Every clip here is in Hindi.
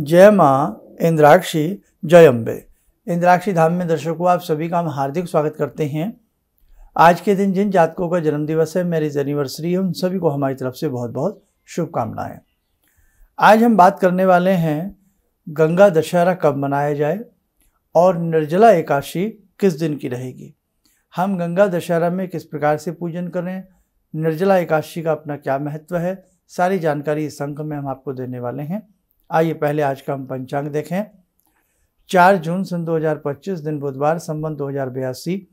जय माँ इंद्राक्षी, जय अम्बे। इंद्राक्षी धाम में दर्शकों आप सभी का हम हार्दिक स्वागत करते हैं। आज के दिन जिन जातकों का जन्मदिवस है, मैरिज एनिवर्सरी है, उन सभी को हमारी तरफ से बहुत बहुत शुभकामनाएं। आज हम बात करने वाले हैं गंगा दशहरा कब मनाया जाए और निर्जला एकादशी किस दिन की रहेगी। हम गंगा दशहरा में किस प्रकार से पूजन करें, निर्जला एकादशी का अपना क्या महत्व है, सारी जानकारी इस अंक में हम आपको देने वाले हैं। आइए पहले आज का हम पंचांग देखें। 4 जून सन 2025 दिन बुधवार, संवत 2082,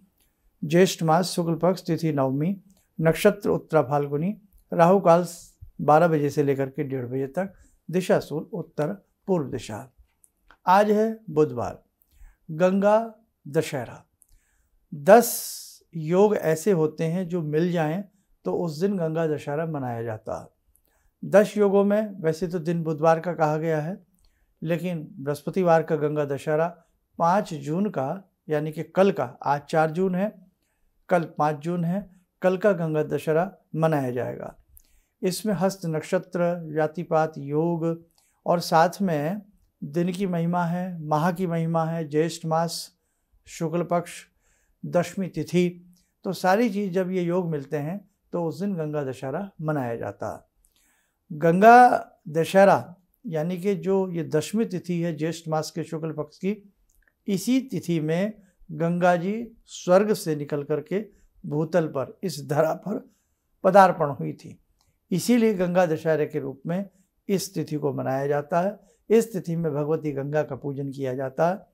ज्येष्ठ मास, शुक्ल पक्ष, तिथि नवमी, नक्षत्र उत्तरा फाल्गुनी, राहु काल 12 बजे से लेकर के 1:30 बजे तक, दिशा सूल उत्तर पूर्व दिशा। आज है बुधवार, गंगा दशहरा। 10 योग ऐसे होते हैं जो मिल जाएं तो उस दिन गंगा दशहरा मनाया जाता है। 10 योगों में वैसे तो दिन बुधवार का कहा गया है, लेकिन बृहस्पतिवार का गंगा दशहरा 5 जून का, यानी कि कल का, आज 4 जून है, कल 5 जून है, कल का गंगा दशहरा मनाया जाएगा। इसमें हस्त नक्षत्र, जातिपात योग और साथ में दिन की महिमा है, माह की महिमा है, ज्येष्ठ मास, शुक्ल पक्ष, दशमी तिथि, तो सारी चीज़ जब ये योग मिलते हैं तो उस दिन गंगा दशहरा मनाया जाता है। गंगा दशहरा यानी कि जो ये दशमी तिथि है ज्येष्ठ मास के शुक्ल पक्ष की, इसी तिथि में गंगा जी स्वर्ग से निकल करके भूतल पर, इस धरा पर पदार्पण हुई थी। इसीलिए गंगा दशहरे के रूप में इस तिथि को मनाया जाता है। इस तिथि में भगवती गंगा का पूजन किया जाता है।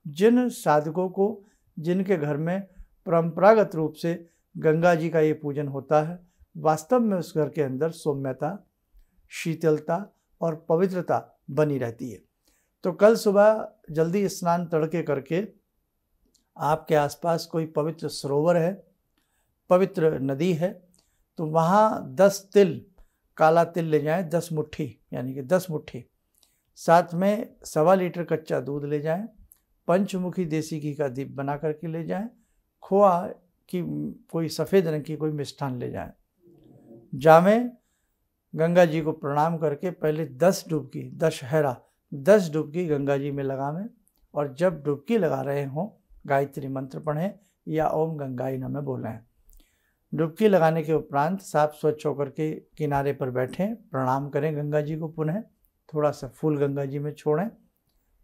जिन साधकों को, जिनके घर में परंपरागत रूप से गंगा जी का ये पूजन होता है, वास्तव में उस घर के अंदर सौम्यता, शीतलता और पवित्रता बनी रहती है। तो कल सुबह जल्दी स्नान तड़के करके आपके आसपास कोई पवित्र सरोवर है, पवित्र नदी है, तो वहाँ 10 तिल, काला तिल ले जाएं, 10 मुट्ठी, यानी कि 10 मुट्ठी। साथ में 1.25 लीटर कच्चा दूध ले जाएं, पंचमुखी देसी घी का दीप बना करके ले जाएं, खोआ की कोई सफ़ेद रंग की कोई मिष्ठान ले जाएं। जामें गंगा जी को प्रणाम करके पहले 10 डुबकी, दशहरा 10 डुबकी गंगा जी में लगावें, और जब डुबकी लगा रहे हों गायत्री मंत्र पढ़ें या ओम गंगाई नमः बोलें। डुबकी लगाने के उपरांत साफ स्वच्छ होकर के किनारे पर बैठें, प्रणाम करें गंगा जी को, पुनः थोड़ा सा फूल गंगा जी में छोड़ें।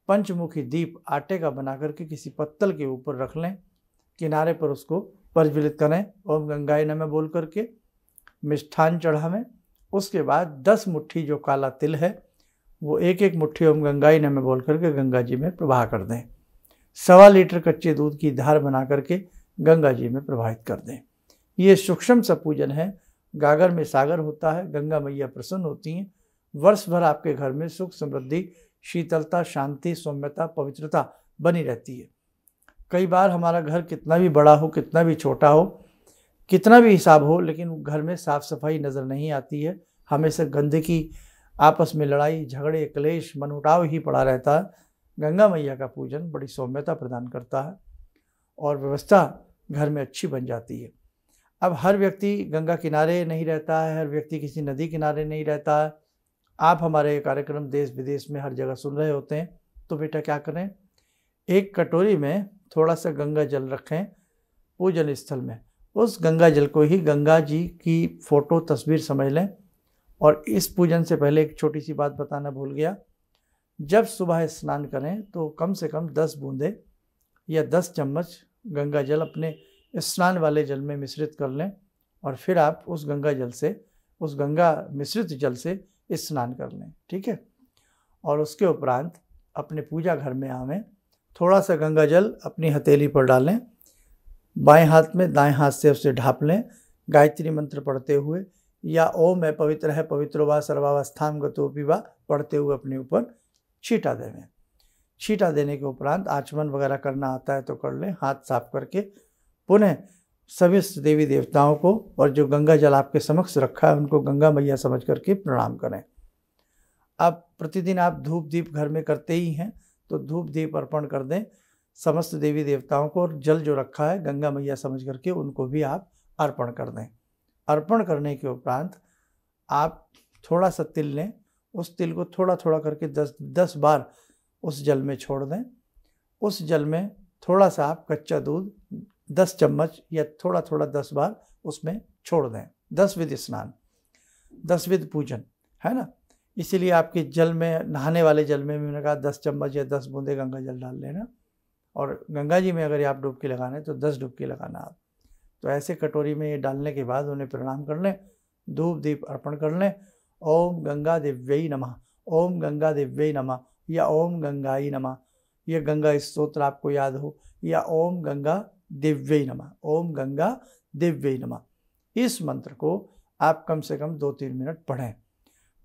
पंचमुखी दीप आटे का बना करके किसी पत्तल के ऊपर रख लें, किनारे पर उसको प्रज्वलित करें, ओम गंगाई नमः बोल करके मिष्ठान चढ़ावें। उसके बाद 10 मुट्ठी जो काला तिल है वो एक एक मुट्ठी ओम गंगाई नमः बोल करके गंगा जी में प्रवाह कर दें। 1.25 लीटर कच्चे दूध की धार बना करके गंगा जी में प्रवाहित कर दें। ये सूक्ष्म सा पूजन है। गागर में सागर होता है, गंगा मैया प्रसन्न होती हैं। वर्ष भर आपके घर में सुख, समृद्धि, शीतलता, शांति, सौम्यता, पवित्रता बनी रहती है। कई बार हमारा घर कितना भी बड़ा हो, कितना भी छोटा हो, कितना भी हिसाब हो, लेकिन घर में साफ सफाई नज़र नहीं आती है। हमेशा गंदगी, आपस में लड़ाई झगड़े, क्लेश, मनमुटाव ही पड़ा रहता है। गंगा मैया का पूजन बड़ी सौम्यता प्रदान करता है और व्यवस्था घर में अच्छी बन जाती है। अब हर व्यक्ति गंगा किनारे नहीं रहता है, हर व्यक्ति किसी नदी किनारे नहीं रहता है। आप हमारे कार्यक्रम देश विदेश में हर जगह सुन रहे होते हैं, तो बेटा क्या करें, एक कटोरी में थोड़ा सा गंगा जल रखें पूजन स्थल में। उस गंगा जल को ही गंगा जी की फ़ोटो, तस्वीर समझ लें। और इस पूजन से पहले एक छोटी सी बात बताना भूल गया, जब सुबह स्नान करें तो कम से कम 10 बूंदे या 10 चम्मच गंगा जल अपने स्नान वाले जल में मिश्रित कर लें, और फिर आप उस गंगा जल से, उस गंगा मिश्रित जल से स्नान कर लें, ठीक है। और उसके उपरांत अपने पूजा घर में आवें, थोड़ा सा गंगा जल अपनी हथेली पर डालें, बाएं हाथ में दाएं हाथ से उसे ढाप लें, गायत्री मंत्र पढ़ते हुए या ओम मैं पवित्र है पवित्रो वा सर्वावस्थाम गतोपि वा पढ़ते हुए अपने ऊपर छींटा देवें। छींटा देने के उपरांत आचमन वगैरह करना आता है तो कर लें, हाथ साफ करके पुनः सभी देवी देवताओं को और जो गंगा जल आपके समक्ष रखा है उनको गंगा मैया समझ करके प्रणाम करें। अब प्रतिदिन आप धूप दीप घर में करते ही हैं, तो धूप दीप अर्पण कर दें समस्त देवी देवताओं को, और जल जो रखा है गंगा मैया समझ करके उनको भी आप अर्पण कर दें। अर्पण करने के उपरांत आप थोड़ा सा तिल लें, उस तिल को थोड़ा थोड़ा करके 10 बार उस जल में छोड़ दें। उस जल में थोड़ा सा आप कच्चा दूध 10 चम्मच या थोड़ा थोड़ा 10 बार उसमें छोड़ दें। 10 विध स्नान, 10 विध पूजन, है ना। इसीलिए आपके जल में, नहाने वाले जल में भी मैंने कहा 10 चम्मच या 10 बूंदे गंगा जल डाल लेना। और गंगा जी में अगर आप डुबकी लगाना है तो 10 डुबकी लगाना आप। तो ऐसे कटोरी में ये डालने के बाद उन्हें प्रणाम कर लें, धूप दीप अर्पण कर लें। ओम गंगा दिव्यै नमः, ओम गंगा दिव्यै नमः, या ओम गंगाई नमः, यह गंगा स्तोत्र आपको याद हो, या ओम गंगा दिव्यै नमः, ओम गंगा दिव्यै नमः। इस मंत्र को आप कम से कम 2-3 मिनट पढ़ें।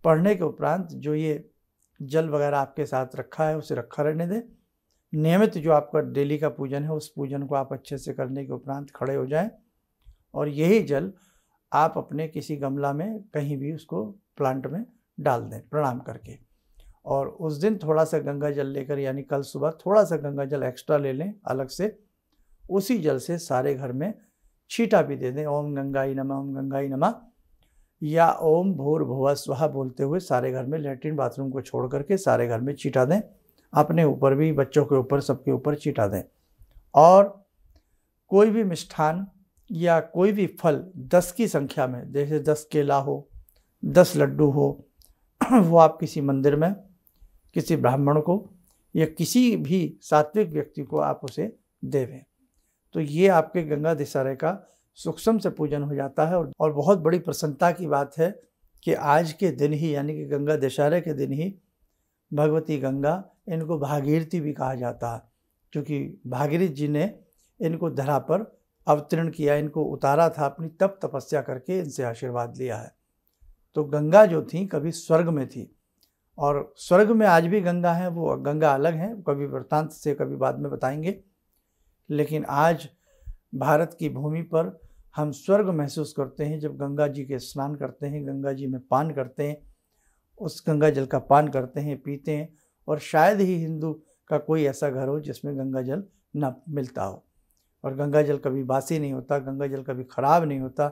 पढ़ने के उपरांत जो ये जल वगैरह आपके साथ रखा है उसे रखा रहने दें। नियमित जो आपका डेली का पूजन है उस पूजन को आप अच्छे से करने के उपरांत खड़े हो जाएं और यही जल आप अपने किसी गमला में कहीं भी उसको प्लांट में डाल दें प्रणाम करके। और उस दिन थोड़ा सा गंगा जल लेकर, यानी कल सुबह थोड़ा सा गंगा जल एक्स्ट्रा ले लें अलग से, उसी जल से सारे घर में छींटा भी दे दें। ओम गंगाई नमः, ओम गंगाई नमः, या ओम भूर्भुवः स्वः बोलते हुए सारे घर में, लैट्रिन बाथरूम को छोड़ करके सारे घर में छींटा दें। अपने ऊपर भी, बच्चों के ऊपर, सबके ऊपर छींटा दें। और कोई भी मिष्ठान या कोई भी फल 10 की संख्या में, जैसे 10 केला हो, 10 लड्डू हो, वो आप किसी मंदिर में किसी ब्राह्मण को या किसी भी सात्विक व्यक्ति को आप उसे देवें। तो ये आपके गंगा दशहरे का सूक्ष्म से पूजन हो जाता है। और बहुत बड़ी प्रसन्नता की बात है कि आज के दिन ही, यानी कि गंगा दशहरे के दिन ही भगवती गंगा, इनको भागीरथी भी कहा जाता है, क्योंकि भागीरथ जी ने इनको धरा पर अवतरण किया, इनको उतारा था, अपनी तप तपस्या करके इनसे आशीर्वाद लिया है। तो गंगा जो थी कभी स्वर्ग में थी, और स्वर्ग में आज भी गंगा है, वो गंगा अलग है, कभी वृत्तांत से कभी बाद में बताएंगे। लेकिन आज भारत की भूमि पर हम स्वर्ग महसूस करते हैं जब गंगा जी के स्नान करते हैं, गंगा जी में पान करते हैं, उस गंगा जल का पान करते हैं, पीते हैं। और शायद ही हिंदू का कोई ऐसा घर हो जिसमें गंगा जल न मिलता हो। और गंगा जल कभी बासी नहीं होता, गंगा जल कभी खराब नहीं होता।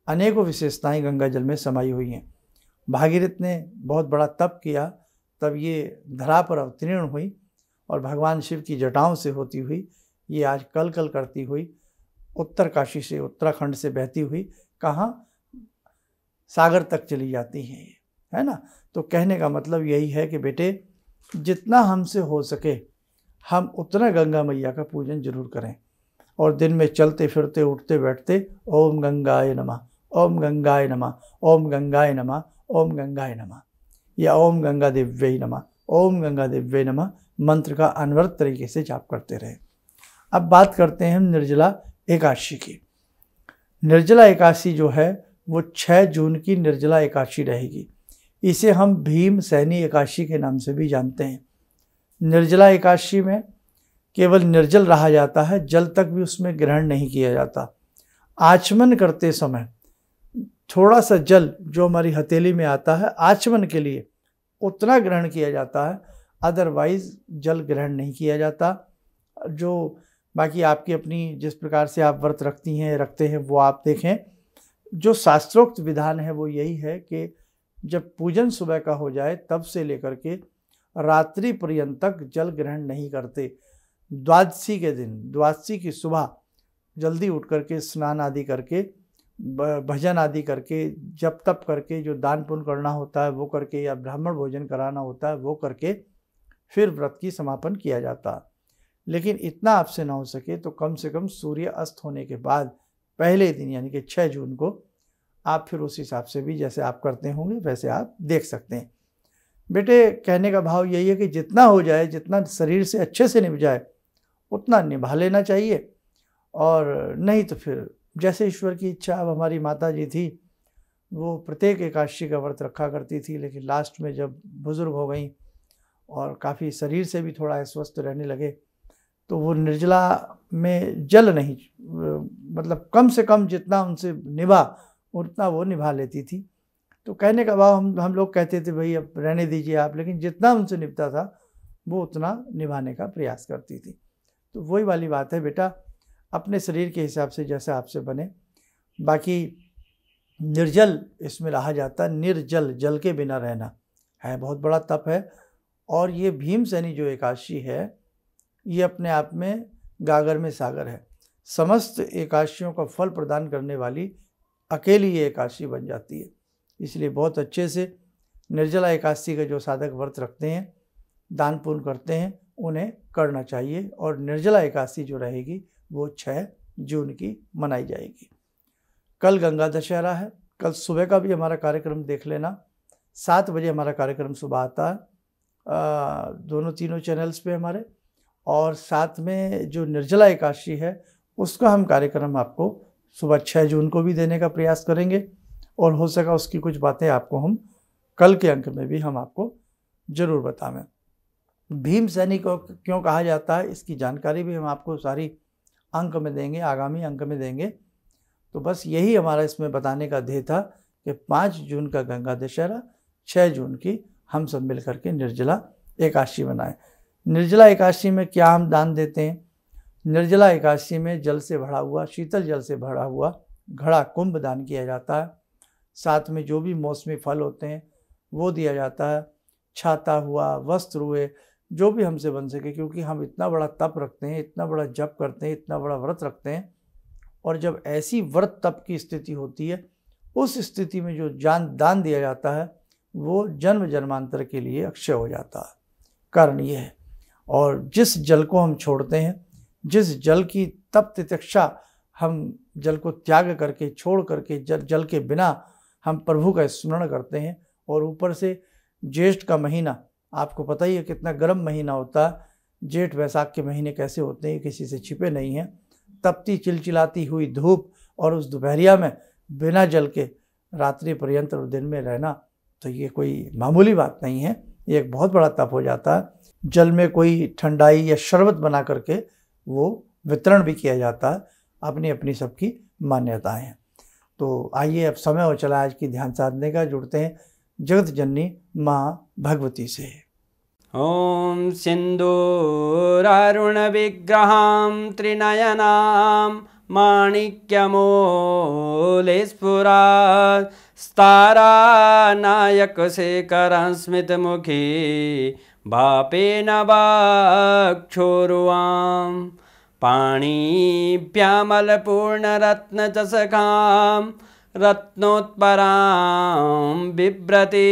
अनेकों विशेषताएं गंगा जल में समाई हुई हैं। भागीरथ ने बहुत बड़ा तप किया, तब ये धरा पर अवतीर्ण हुई, और भगवान शिव की जटाओं से होती हुई ये आज कल कल करती हुई उत्तर काशी से, उत्तराखंड से बहती हुई कहाँ, सागर तक चली जाती हैं, है ना। तो कहने का मतलब यही है कि बेटे, जितना हमसे हो सके हम उतना गंगा मैया का पूजन जरूर करें। और दिन में चलते फिरते, उठते बैठते ओम गंगाय नमः, ओम गंगाय नमः, ओम गंगाय नमः, ओम गंगाय नमः, या ओम गंगा दिव्यै नमः, ओम गंगा दिव्यै नमः मंत्र का अनवरत तरीके से जाप करते रहें। अब बात करते हैं हम निर्जला एकादशी की। निर्जला एकादशी जो है वो 6 जून की निर्जला एकादशी रहेगी। इसे हम भीम सैनी एकादशी के नाम से भी जानते हैं। निर्जला एकादशी में केवल निर्जल रहा जाता है, जल तक भी उसमें ग्रहण नहीं किया जाता। आचमन करते समय थोड़ा सा जल जो हमारी हथेली में आता है आचमन के लिए, उतना ग्रहण किया जाता है, अदरवाइज जल ग्रहण नहीं किया जाता। जो बाकी आपकी अपनी जिस प्रकार से आप व्रत रखती हैं, रखते हैं, वो आप देखें। जो शास्त्रोक्त विधान है वो यही है कि जब पूजन सुबह का हो जाए तब से लेकर के रात्रि पर्यंत तक जल ग्रहण नहीं करते। द्वादशी के दिन, द्वादशी की सुबह जल्दी उठ करके स्नान आदि करके, भजन आदि करके, जप तप करके, जो दान पुण्य करना होता है वो करके, या ब्राह्मण भोजन कराना होता है वो करके फिर व्रत की समापन किया जाता है। लेकिन इतना आपसे ना हो सके तो कम से कम सूर्य अस्त होने के बाद पहले दिन, यानी कि 6 जून को, आप फिर उस हिसाब से भी जैसे आप करते होंगे वैसे आप देख सकते हैं। बेटे, कहने का भाव यही है कि जितना हो जाए, जितना शरीर से अच्छे से निभ जाए उतना निभा लेना चाहिए। और नहीं तो फिर जैसे ईश्वर की इच्छा। अब हमारी माता जी थी, वो प्रत्येक एकादशी का व्रत रखा करती थी, लेकिन लास्ट में जब बुज़ुर्ग हो गई और काफ़ी शरीर से भी थोड़ा अस्वस्थ रहने लगे, तो वो निर्जला में जल नहीं, मतलब कम से कम जितना उनसे निभा उतना वो निभा लेती थी। तो कहने का भाव, हम लोग कहते थे भाई अब रहने दीजिए आप, लेकिन जितना उनसे निभता था वो उतना निभाने का प्रयास करती थी। तो वही वाली बात है बेटा, अपने शरीर के हिसाब से जैसा आपसे बने। बाकी निर्जल इसमें रहा जाता, निर्जल, जल के बिना रहना, है, बहुत बड़ा तप है। और ये भीमसेनी जो एकादशी है ये अपने आप में गागर में सागर है। समस्त एकादशियों का फल प्रदान करने वाली अकेली ये एकादशी बन जाती है। इसलिए बहुत अच्छे से निर्जला एकादशी का जो साधक व्रत रखते हैं, दान पुण्य करते हैं, उन्हें करना चाहिए। और निर्जला एकादशी जो रहेगी वो 6 जून की मनाई जाएगी। कल गंगा दशहरा है। कल सुबह का भी हमारा कार्यक्रम देख लेना। 7 बजे हमारा कार्यक्रम सुबह आता है दोनों तीनों चैनल्स पे हमारे। और साथ में जो निर्जला एकादशी है उसका हम कार्यक्रम आपको सुबह 6 जून को भी देने का प्रयास करेंगे। और हो सका उसकी कुछ बातें आपको हम कल के अंक में भी हम आपको ज़रूर बताएं। भीमसेनी को क्यों कहा जाता है इसकी जानकारी भी हम आपको सारी अंक में देंगे, आगामी अंक में देंगे। तो बस यही हमारा इसमें बताने का ध्येय था कि 5 जून का गंगा दशहरा, 6 जून की हम सब मिल करके निर्जला एकादशी बनाएं। निर्जला एकादशी में क्या हम दान देते हैं? निर्जला एकादशी में जल से भरा हुआ, शीतल जल से भरा हुआ घड़ा कुंभ दान किया जाता है। साथ में जो भी मौसमी फल होते हैं वो दिया जाता है। छाता हुआ, वस्त्र हुए, जो भी हमसे बन सके, क्योंकि हम इतना बड़ा तप रखते हैं, इतना बड़ा जप करते हैं, इतना बड़ा व्रत रखते हैं। और जब ऐसी व्रत तप की स्थिति होती है, उस स्थिति में जो दान दिया जाता है वो जन्म जन्मांतर के लिए अक्षय हो जाता है। कारण ये है। और जिस जल को हम छोड़ते हैं, जिस जल की तप तितिक्षा हम जल को त्याग करके, छोड़ करके, जल के बिना हम प्रभु का स्मरण करते हैं। और ऊपर से ज्येष्ठ का महीना, आपको पता ही है कितना गर्म महीना होता है। जेठ वैसाख के महीने कैसे होते हैं किसी से छिपे नहीं हैं। तपती चिलचिलाती हुई धूप और उस दोपहरिया में बिना जल के रात्रि पर्यंत और दिन में रहना, तो ये कोई मामूली बात नहीं है। ये एक बहुत बड़ा तप हो जाता है। जल में कोई ठंडाई या शरबत बना करके वो वितरण भी किया जाता है। अपनी अपनी सबकी मान्यताएं हैं। तो आइए अब समय हो चला आज की ध्यान साधने का। जुड़ते हैं जगत जननी माँ भगवती से। ओम सिंदूरारुण विग्रहां त्रिनयनां माणिक्यमूले स्फुरात् स्तारानायकशेखरं स्मितमुखी बापेन वक्षोरुवां पाणिभ्यामलपूर्णरत्नचषकां रत्नोत्परां बिभ्रति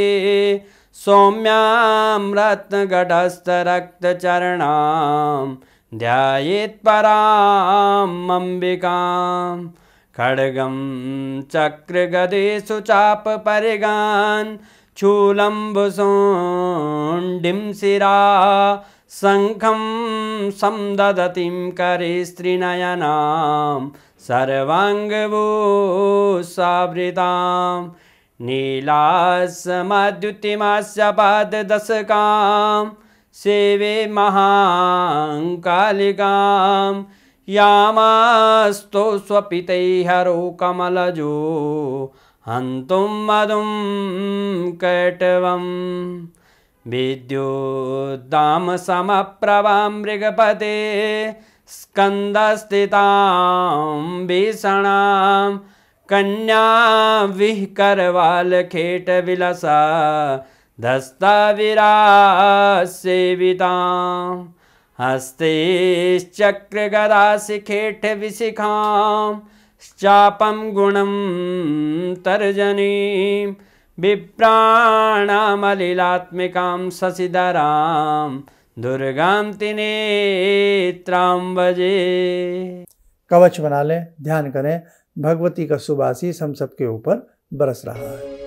सौम्यां रत्नघटस्थरक्तचरणां ध्यायेत्परां अम्बिकां खड्गं चक्रगदेषु चापपरिगान् शूलम्बुशुण्डिं शिरा शङ्खं संदधतीं करे स्त्रीनयनां सर्वाङ्गभूषावृतां नीलासमद्युतिमास्य पाददशकां सेवे महाकालिकां यामास्तो स्वपितैहरो कमलजो हन्तुं मधुं कैटवम् विद्युद्दाम समप्रभां मृगपते स्कन्दस्थितां भीषणां कन्या विहकरवालखेटविलसा धस्ताविरासेवितां हस्तैश्चक्रगदाशिखेटविशिखां चापं गुणं तर्जनीं विप्राणामलिलात्मिकां शशिधरां दुर्गां त्रिनेत्रां भजे। कवच बना लें, ध्यान करें। भगवती का शुभ आशीष हम सबके ऊपर बरस रहा है।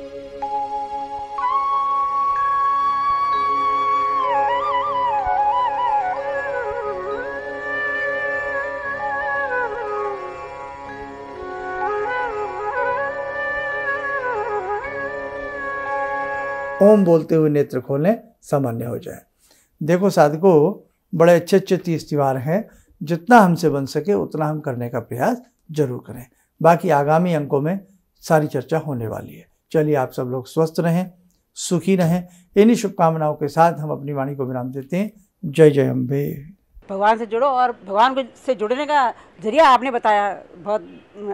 ओम बोलते हुए नेत्र खोलें, सामान्य हो जाए। देखो साधकों, बड़े अच्छे अच्छे 30 त्योहार हैं। जितना हमसे बन सके उतना हम करने का प्रयास जरूर करें। बाकी आगामी अंकों में सारी चर्चा होने वाली है। चलिए, आप सब लोग स्वस्थ रहें, सुखी रहें। इन्हीं शुभकामनाओं के साथ हम अपनी वाणी को विराम देते हैं। जय जय अम्बे। भगवान से जुड़ो और भगवान से जुड़ने का जरिया आपने बताया, बहुत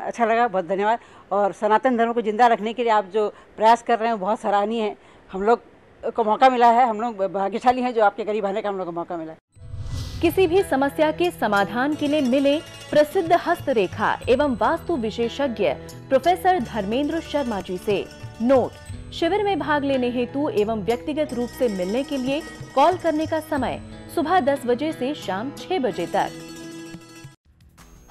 अच्छा लगा, बहुत धन्यवाद। और सनातन धर्म को जिंदा रखने के लिए आप जो प्रयास कर रहे हैं बहुत सराहनीय है। हम लोग को मौका मिला है। हम लोग भाग्यशाली हैं जो आपके करीब आने का हम लोग को मौका मिला है। किसी भी समस्या के समाधान के लिए मिले प्रसिद्ध हस्तरेखा एवं वास्तु विशेषज्ञ प्रोफेसर धर्मेंद्र शर्मा जी से। नोट: शिविर में भाग लेने हेतु एवं व्यक्तिगत रूप से मिलने के लिए कॉल करने का समय सुबह 10 बजे से शाम 6 बजे तक।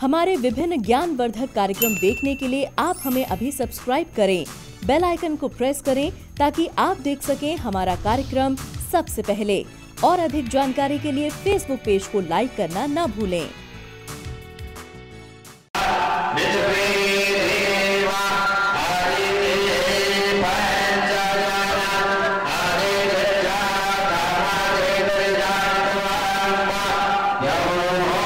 हमारे विभिन्न ज्ञानवर्धक कार्यक्रम देखने के लिए आप हमें अभी सब्सक्राइब करें, बेल आइकन को प्रेस करें ताकि आप देख सकें हमारा कार्यक्रम सबसे पहले। और अधिक जानकारी के लिए फेसबुक पेज को लाइक करना न भूलें। Yeah.